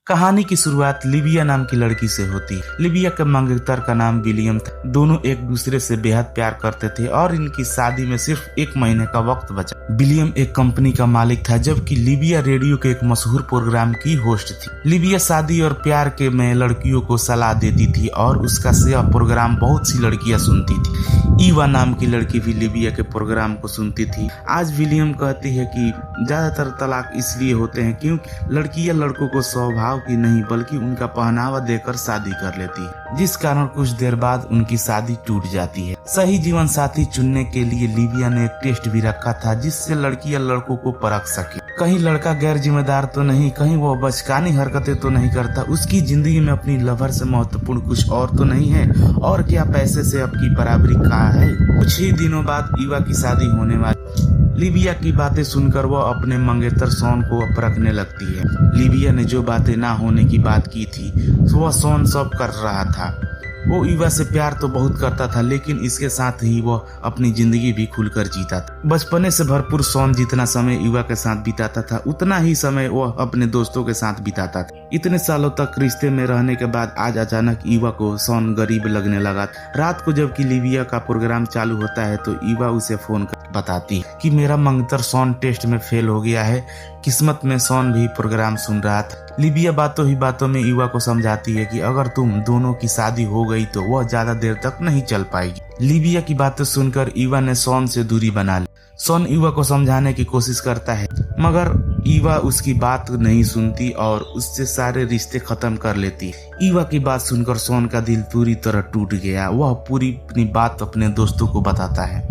कहानी की शुरुआत लिबिया नाम की लड़की से होती है। लिबिया के मंगेतर का नाम विलियम था। दोनों एक दूसरे से बेहद प्यार करते थे और इनकी शादी में सिर्फ 1 महीने का वक्त बचा। विलियम एक कंपनी का मालिक था, जबकि लिबिया रेडियो के एक मशहूर प्रोग्राम की होस्ट थी। लिबिया शादी और प्यार के में लड़कियों को सलाह देती थी और उसका यह प्रोग्राम बहुत सी लड़कियां सुनती थी। ईवा नाम की लड़की भी लिबिया के प्रोग्राम को सुनती थी। आज विलियम कहती है कि ज्यादातर तलाक इसलिए होते हैं क्योंकि लड़कियां लड़कों को स्वभाव की नहीं बल्कि उनका पहनावा देकर शादी कर लेती है, जिस कारण कुछ देर बाद उनकी शादी टूट जाती है। सही जीवन साथी चुनने के लिए लिबिया ने एक टेस्ट भी रखा था, जिससे लड़कियां लड़कों को परख सके। कहीं लड़का गैर जिम्मेदार तो नहीं, कहीं वो बचकानी हरकतें तो नहीं करता, उसकी जिंदगी में अपनी लवर से महत्वपूर्ण कुछ और तो नहीं है, और क्या पैसे से आपकी बराबरी कहाँ है। कुछ ही दिनों बाद ईवा की शादी होने वाली। लिबिया की बातें सुनकर वह अपने मंगेतर शॉन को परखने लगती है। लिबिया ने जो बातें ना होने की बात की थी वह शॉन सब कर रहा था। वो ईवा से प्यार तो बहुत करता था, लेकिन इसके साथ ही वह अपनी जिंदगी भी खुलकर जीता था। बचपने से भरपूर शॉन जितना समय ईवा के साथ बिताता था, उतना ही समय वह अपने दोस्तों के साथ बिताता था। इतने सालों तक रिश्ते में रहने के बाद आज अचानक ईवा को शॉन गरीब लगने लगा। रात को जबकि लिबिया का प्रोग्राम चालू होता है तो ईवा उसे फोन कर बताती कि मेरा मंगेतर शॉन टेस्ट में फेल हो गया है। किस्मत में शॉन भी प्रोग्राम सुन रहा था। लिबिया बातों ही बातों में ईवा को समझाती है कि अगर तुम दोनों की शादी हो गई तो वह ज्यादा देर तक नहीं चल पाएगी। लिबिया की बातें सुनकर ईवा ने शॉन से दूरी बना ली। शॉन ईवा को समझाने की कोशिश करता है, मगर ईवा उसकी बात नहीं सुनती और उससे सारे रिश्ते खत्म कर लेती। ईवा की बात सुनकर शॉन का दिल पूरी तरह टूट गया। वह पूरी अपनी बात अपने दोस्तों को बताता है,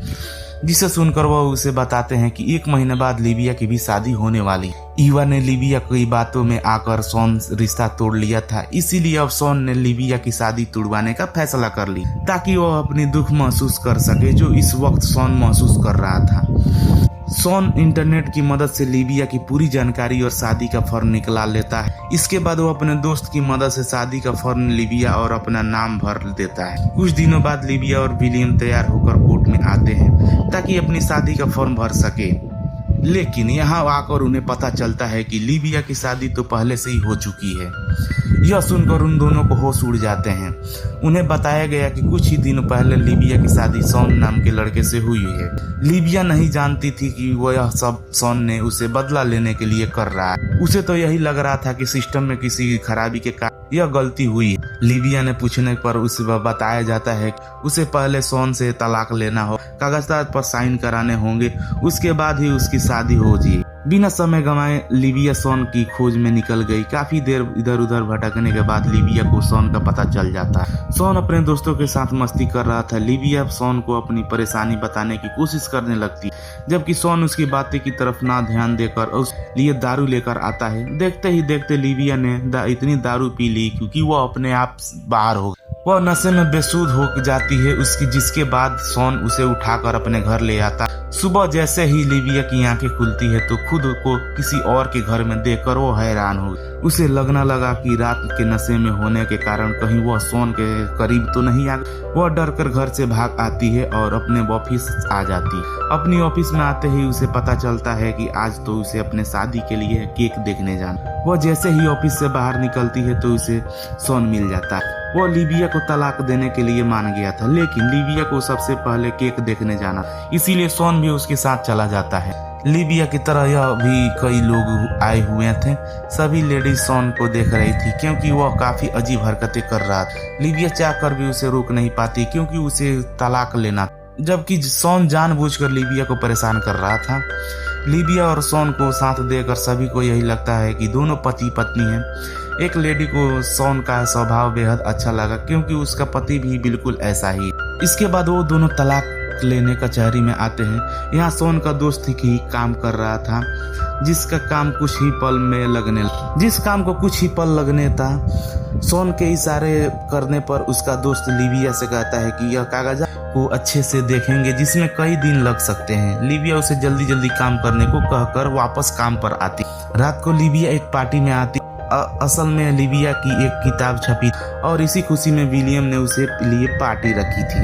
जिसे सुनकर वह उसे बताते हैं कि 1 महीने बाद लिबिया की भी शादी होने वाली। ईवा ने लिबिया की बातों में आकर शॉन रिश्ता तोड़ लिया था, इसीलिए अब शॉन ने लिबिया की शादी तुड़वाने का फैसला कर ली ताकि वह अपनी दुख महसूस कर सके जो इस वक्त शॉन महसूस कर रहा था। शॉन इंटरनेट की मदद से लिबिया की पूरी जानकारी और शादी का फॉर्म निकला लेता है। इसके बाद वो अपने दोस्त की मदद से शादी का फॉर्म लिबिया और अपना नाम भर देता है। कुछ दिनों बाद लिबिया और विलियम तैयार होकर कोर्ट में आते हैं ताकि अपनी शादी का फॉर्म भर सके, लेकिन यहाँ आकर उन्हें पता चलता है कि लिबिया की शादी तो पहले से ही हो चुकी है। यह सुनकर उन दोनों को होश उड़ जाते हैं। उन्हें बताया गया कि कुछ ही दिन पहले लिबिया की शादी शॉन नाम के लड़के से हुई है। लिबिया नहीं जानती थी कि वो यह सब शॉन ने उसे बदला लेने के लिए कर रहा है। उसे तो यही लग रहा था कि सिस्टम में किसी खराबी के कारण यह गलती हुई। लिबिया ने पूछने पर उसे बताया जाता है कि उसे पहले शॉन से तलाक लेना हो, कागजात पर साइन कराने होंगे, उसके बाद ही उसकी शादी हो जाए। बिना समय गंवाए लिबिया शॉन की खोज में निकल गई। काफी देर इधर उधर भटकने के बाद लिबिया को शॉन का पता चल जाता है। शॉन अपने दोस्तों के साथ मस्ती कर रहा था। लिबिया शॉन को अपनी परेशानी बताने की कोशिश करने लगती, जबकि शॉन उसकी बातें की तरफ ना ध्यान देकर उस लिए दारू लेकर आता है। देखते ही देखते लिबिया ने इतनी दारू पी ली क्योंकि वो अपने आप बाहर हो गई। वह नशे में बेसुध हो जाती है जिसके बाद शॉन उसे उठाकर अपने घर ले आता। सुबह जैसे ही लिबिया की आंखें खुलती है तो खुद को किसी और के घर में देखकर वो हैरान हो। उसे लगने लगा कि रात के नशे में होने के कारण कहीं वह शॉन के करीब तो नहीं आ गई। वह डर कर घर से भाग आती है और अपने ऑफिस आ जाती है। अपनी ऑफिस में आते ही उसे पता चलता है कि आज तो उसे अपने शादी के लिए केक देखने जाना। वह जैसे ही ऑफिस से बाहर निकलती है तो उसे शॉन मिल जाता है। वो लिबिया को तलाक देने के लिए मान गया था, लेकिन लिबिया को सबसे पहले केक देखने जाना, इसीलिए शॉन भी उसके साथ चला जाता है। लिबिया की तरह यह भी कई लोग आए हुए थे। सभी लेडीज शॉन को देख रही थी क्योंकि वह काफी अजीब हरकतें कर रहा था। लिबिया चाहकर भी उसे रोक नहीं पाती क्योंकि उसे तलाक लेना था, जबकि शॉन जानबूझकर लिबिया को परेशान कर रहा था। लिबिया और शॉन को साथ देकर सभी को यही लगता है कि दोनों पति पत्नी हैं। एक लेडी को शॉन का स्वभाव बेहद अच्छा लगा क्योंकि उसका पति भी बिल्कुल ऐसा ही। इसके बाद वो दोनों तलाक लेने कचहरी में आते हैं। यहाँ शॉन का दोस्त ही काम कर रहा था, जिस काम को कुछ ही पल लगने था। शॉन के इशारे करने पर उसका दोस्त लिबिया से कहता है कि यह कागज को अच्छे से देखेंगे जिसमें कई दिन लग सकते हैं। लिबिया उसे जल्दी जल्दी काम करने को कहकर वापस काम पर आती। रात को लिबिया एक पार्टी में आती। असल में लिबिया की एक किताब छपी और इसी खुशी में विलियम ने उसे लिए पार्टी रखी थी।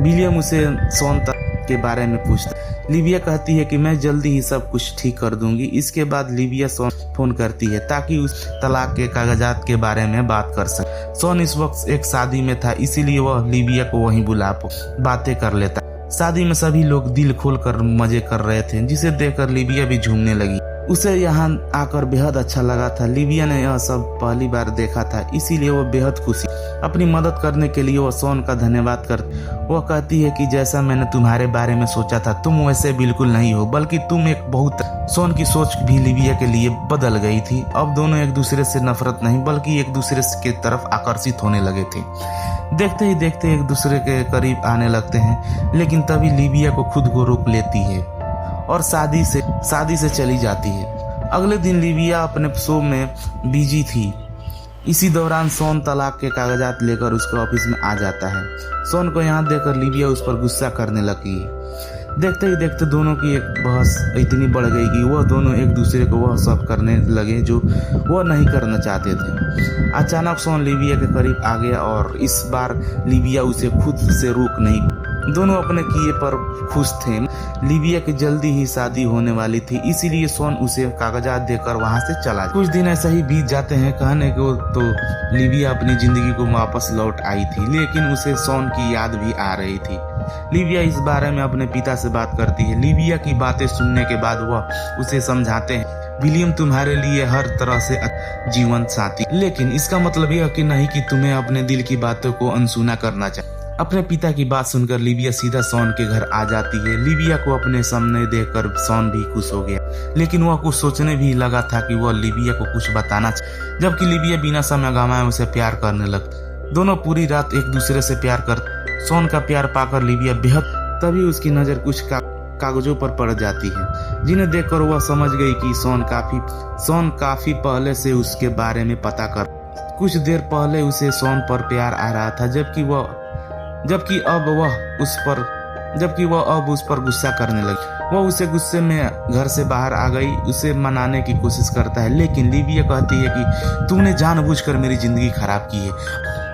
विलियम उसे शॉन के बारे में पूछता लिबिया कहती है कि मैं जल्दी ही सब कुछ ठीक कर दूंगी। इसके बाद लिबिया सोन फोन करती है ताकि उस तलाक के कागजात के बारे में बात कर सके। सोन इस वक्त एक शादी में था, इसीलिए वह लिबिया को वहीं बुला बातें कर लेता। शादी में सभी लोग दिल खोल कर मजे कर रहे थे, जिसे देखकर लिबिया भी झूमने लगी। उसे यहाँ आकर बेहद अच्छा लगा था। लिबिया ने यह सब पहली बार देखा था, इसीलिए वह बेहद खुशी। अपनी मदद करने के लिए वह सोन का धन्यवाद करती। वह कहती है कि जैसा मैंने तुम्हारे बारे में सोचा था, तुम वैसे बिल्कुल नहीं हो, बल्कि तुम एक बहुत। सोन की सोच भी लिबिया के लिए बदल गई थी। अब दोनों एक दूसरे से नफरत नहीं बल्कि एक दूसरे के तरफ आकर्षित होने लगे थे। देखते ही देखते एक दूसरे के करीब आने लगते हैं, लेकिन तभी लिबिया को खुद को रोक लेती है और शादी से चली जाती है। अगले दिन लिबिया अपने शो में बिजी थी। इसी दौरान सोन तलाक के कागजात लेकर उसके ऑफिस में आ जाता है। सोन को यहाँ देखकर लिबिया उस पर गुस्सा करने लगी। देखते ही देखते दोनों की एक बहस इतनी बढ़ गई कि वह दोनों एक दूसरे को वह सब करने लगे जो वह नहीं करना चाहते थे। अचानक सोन लिबिया के करीब आ गया और इस बार लिबिया उसे खुद से रोक नहीं। दोनों अपने किए पर खुश थे। लिबिया की जल्दी ही शादी होने वाली थी, इसीलिए सोन उसे कागजात देकर वहां से चला। कुछ दिन ऐसा ही बीत जाते हैं। कहने को तो लिबिया अपनी जिंदगी को वापस लौट आई थी, लेकिन उसे सोन की याद भी आ रही थी। लिबिया इस बारे में अपने पिता से बात करती है। लिबिया की बातें सुनने के बाद वह उसे समझाते हैं, विलियम तुम्हारे लिए हर तरह से जीवन साथी, लेकिन इसका मतलब यह कि नहीं कि तुम्हें अपने दिल की बातों को अनसुना करना चाहिए। अपने पिता की बात सुनकर लिबिया सीधा सोन के घर आ जाती है। लिबिया को अपने सामने देखकर सोन भी खुश हो गया, लेकिन वह कुछ सोचने भी लगा था कि वह लिबिया को कुछ बताना चाहिए, जबकि लिबिया बिना समय गंवाए उसे प्यार करने लगती। दोनों पूरी रात एक दूसरे से प्यार करते। सोन का प्यार पाकर लिबिया बेहद, तभी उसकी नजर कुछ कागजों पर पड़ जाती है, जिन्हें देखकर वह समझ गई कि सोन काफी पहले से उसके बारे में पता कर। कुछ देर पहले उसे सोन पर प्यार आ रहा था, जबकि वह अब उस पर गुस्सा करने लगी। वह उसे गुस्से में घर से बाहर आ गई, उसे मनाने की कोशिश करता है, लेकिन लिबिया कहती है कि तूने जानबूझकर मेरी जिंदगी खराब की है।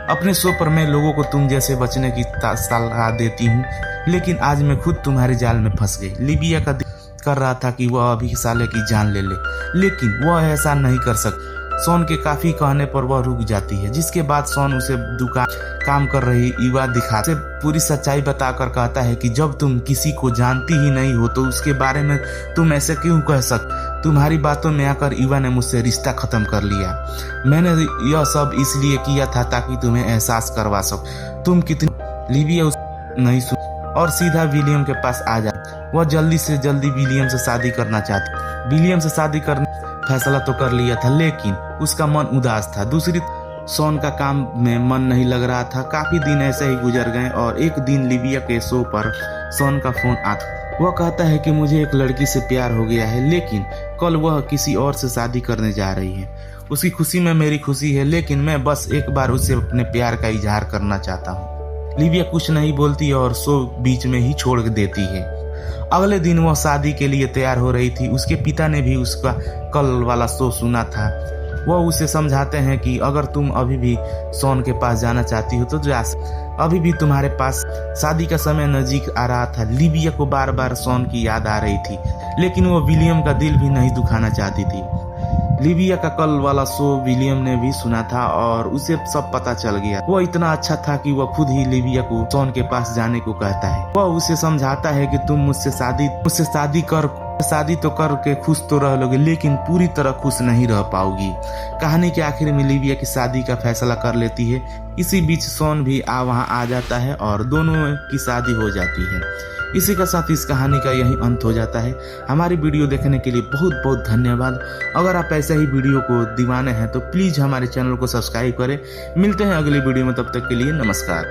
अपने शो पर मैं लोगों को तुम जैसे बचने की सलाह देती हूँ, लेकिन आज मैं खुद तुम्हारे जाल में फंस गई। लिबिया का दिल कर रहा था कि वह अभी साले की जान ले ले, लेकिन वह ऐसा नहीं कर सकती। सोन के काफी कहने पर वह रुक जाती है, जिसके बाद सोन उसे दुकान काम कर रही युवा दिखाते पूरी सच्चाई बताकर कहता है कि जब तुम किसी को जानती ही नहीं हो तो उसके बारे में तुम ऐसे क्यों कह सकते। तुम्हारी बातों में आकर युवा ने मुझसे रिश्ता खत्म कर लिया। मैंने यह सब इसलिए किया था ताकि तुम्हें एहसास करवा सकूं तुम कितनी। लिबिया नहीं सुन और सीधा विलियम के पास आ जा। वह जल्दी से जल्दी विलियम से शादी करना चाहती। विलियम से शादी करने फैसला तो कर लिया था, लेकिन उसका मन उदास था। दूसरी सोन का काम में मन नहीं लग रहा था। काफी दिन ऐसे ही गुजर गए और एक दिन लिबिया के शो पर सोन का फोन आता। वह कहता है कि मुझे एक लड़की से प्यार हो गया है, लेकिन कल वह किसी और से शादी करने जा रही है। उसकी खुशी में मेरी खुशी है, लेकिन मैं बस एक बार उसे अपने प्यार का इजहार करना चाहता हूँ। लिबिया कुछ नहीं बोलती और शो बीच में ही छोड़ देती है। अगले दिन वह शादी के लिए तैयार हो रही थी। उसके पिता ने भी उसका कल वाला शो सुना था। वह उसे समझाते हैं कि अगर तुम अभी भी सोन के पास जाना चाहती हो तो जा, अभी भी तुम्हारे पास शादी का समय नजदीक आ रहा था। लिबिया को बार बार सोन की याद आ रही थी, लेकिन वह विलियम का दिल भी नहीं दुखाना चाहती थी। लिबिया का कल वाला शो विलियम ने भी सुना था और उसे सब पता चल गया। वह इतना अच्छा था कि वह खुद ही लिबिया को सोन के पास जाने को कहता है। वह उसे समझाता है कि तुम मुझसे शादी तो करके खुश तो रह लोगे, लेकिन पूरी तरह खुश नहीं रह पाओगी। कहानी के आखिर में लिबिया की शादी का फैसला कर लेती है। इसी बीच सोन भी वहां आ जाता है और दोनों की शादी हो जाती है। इसी के साथ इस कहानी का यही अंत हो जाता है। हमारी वीडियो देखने के लिए बहुत बहुत धन्यवाद। अगर आप ऐसे ही वीडियो को दीवाने हैं तो प्लीज हमारे चैनल को सब्सक्राइब करें। मिलते हैं अगली वीडियो में, तब तक के लिए नमस्कार।